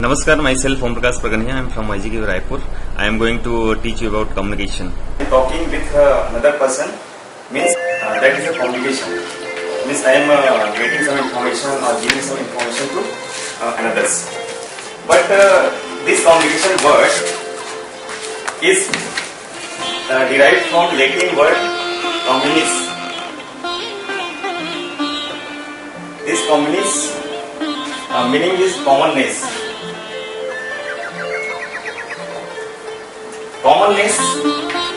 Namaskar, myself Om Prakash Pragania. I am from IGK Raipur. I am going to teach you about communication. Talking with another person means that is a communication. Means I am getting some information or giving some information to others. But this communication word is derived from Latin word communis. This communis meaning is commonness. Commonness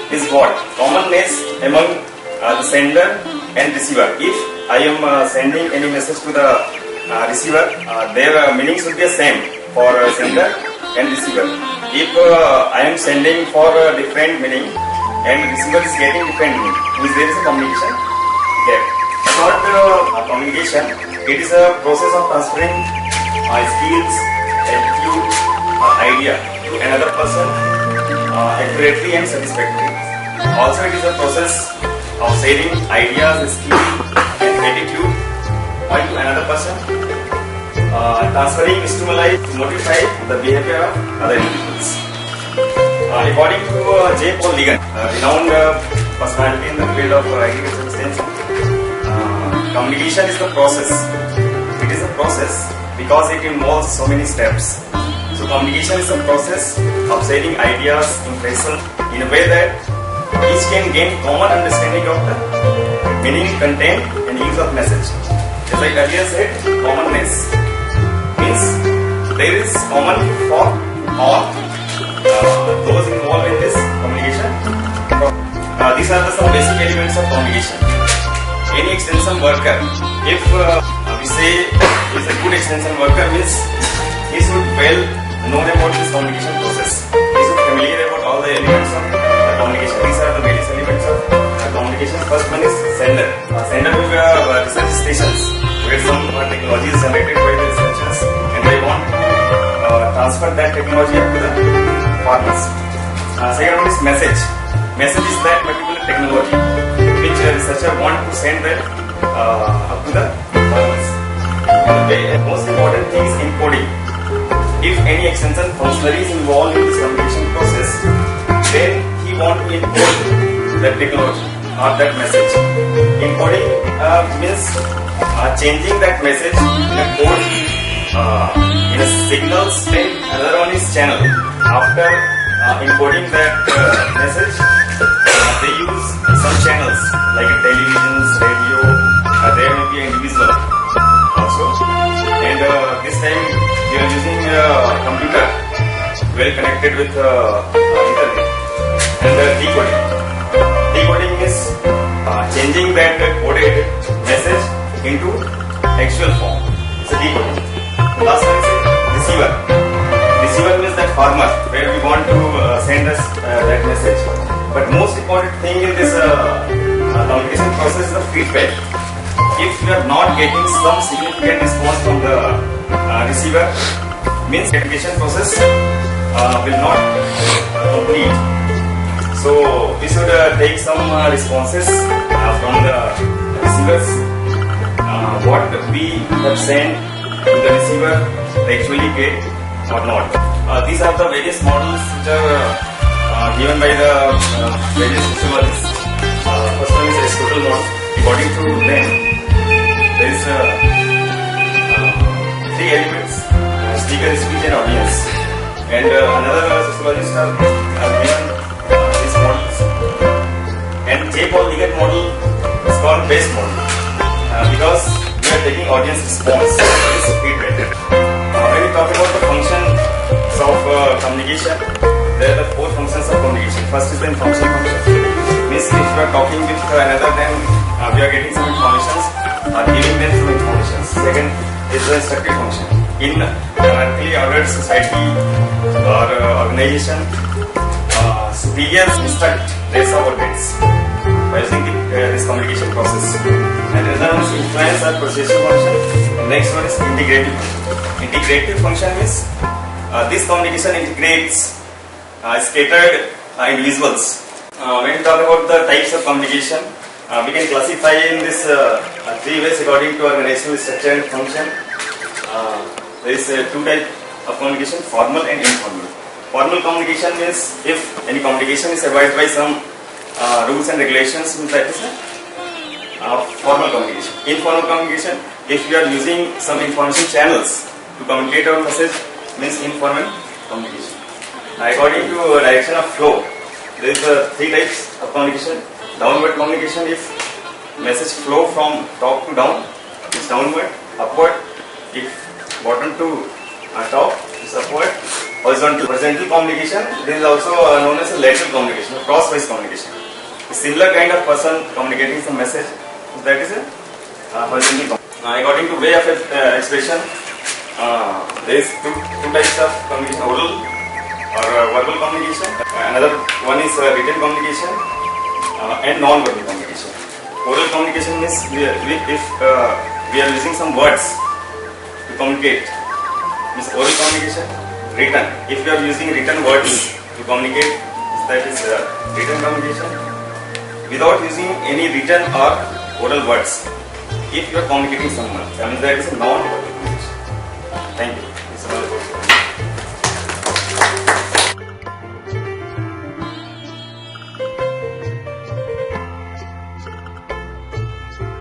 is what? Commonness among the sender and receiver. If I am sending any message to the receiver, their meaning should be the same for sender and receiver. If I am sending for a different meaning and receiver is getting different meaning, means there is a communication gap. It's not communication, it is a process of transferring skills, attitude, idea to another person accurately and satisfactorily. Also, it is a process of sharing ideas, skills, and attitude to another person, transferring stimuli to modify the behavior of other individuals. According to J. Paul Ligon, renowned personality in the field of agricultural extension, communication is the process. It is a process because it involves so many steps. So communication is a process of sharing ideas, impressions in a way that each can gain common understanding of the meaning, content and use of message. As I earlier said, commonness means there is common for all those involved in this communication. These are some basic elements of communication. Any extension worker, if we say is a good extension worker, means he should well known about this communication process. He should familiar about all the elements of communication. These are the various elements of communication. First one is sender. Sender will be research stations where some technology is generated by the researchers and they want to transfer that technology up to the farmers. Second one is message. Message is that particular technology which a researcher want to send that up to the farmers. The most important thing is encoding. If any extension functionary is involved in this communication process, then he want to encode that technology or that message. Encoding means changing that message in a code, in a signal string. Another one is channel. After encoding that message, they use some channels like a television, radio. There may be an individual also, and this time we are using a computer well connected with internet. And decoding. Decoding is changing that coded message into actual form. It's a decoding. Last one is receiver. Receiver means that farmer where we want to send us that message. But most important thing in this communication process is the feedback. If you are not getting some significant response from the receiver, means communication process will not complete. So we should take some responses from the receivers. What we have sent to the receiver, they actually get or not. These are the various models which are given by the various sociologists. First one is Aristotle model. According to them, there is three elements: speaker, speech, and audience. And another sociologist have given these models. And J. Paul Ligon model is called base model because we are taking audience response. That is feedback. When we talk about the functions of communication, there are the four functions of communication. First is the information function. Means if we are talking with another, then we are getting some information, giving them some information. Second is the instructive function. In hierarchically ordered society or organization, superiors instruct their subordinates by using this communication process. And another one is influence or persuasive function. The next one is integrative function. Integrative function means this communication integrates scattered individuals. When we talk about the types of communication, we can classify in this three ways according to organizational structure and function. There is two types of communication, formal and informal. Formal communication means if any communication is abided by some rules and regulations, means that is formal communication. Informal communication, if you are using some information channels to communicate our message, means informal communication. According to direction of flow, there is three types of communication. Downward communication, if message flow from top to down, is downward. Upward, if bottom to top, is upward. Horizontal. Horizontal communication, this is also known as a lateral communication, crosswise communication. A similar kind of person communicating some message, that is a horizontal communication. According to way of expression, there is two types of communication: oral or verbal communication. Another one is written communication and non-verbal communication. Oral communication means if we are using some words to communicate, means oral communication. Written, if you are using written words to communicate, that is written communication. Without using any written or oral words, if you are communicating someone, that means that is a non-verbal communication. Thank you.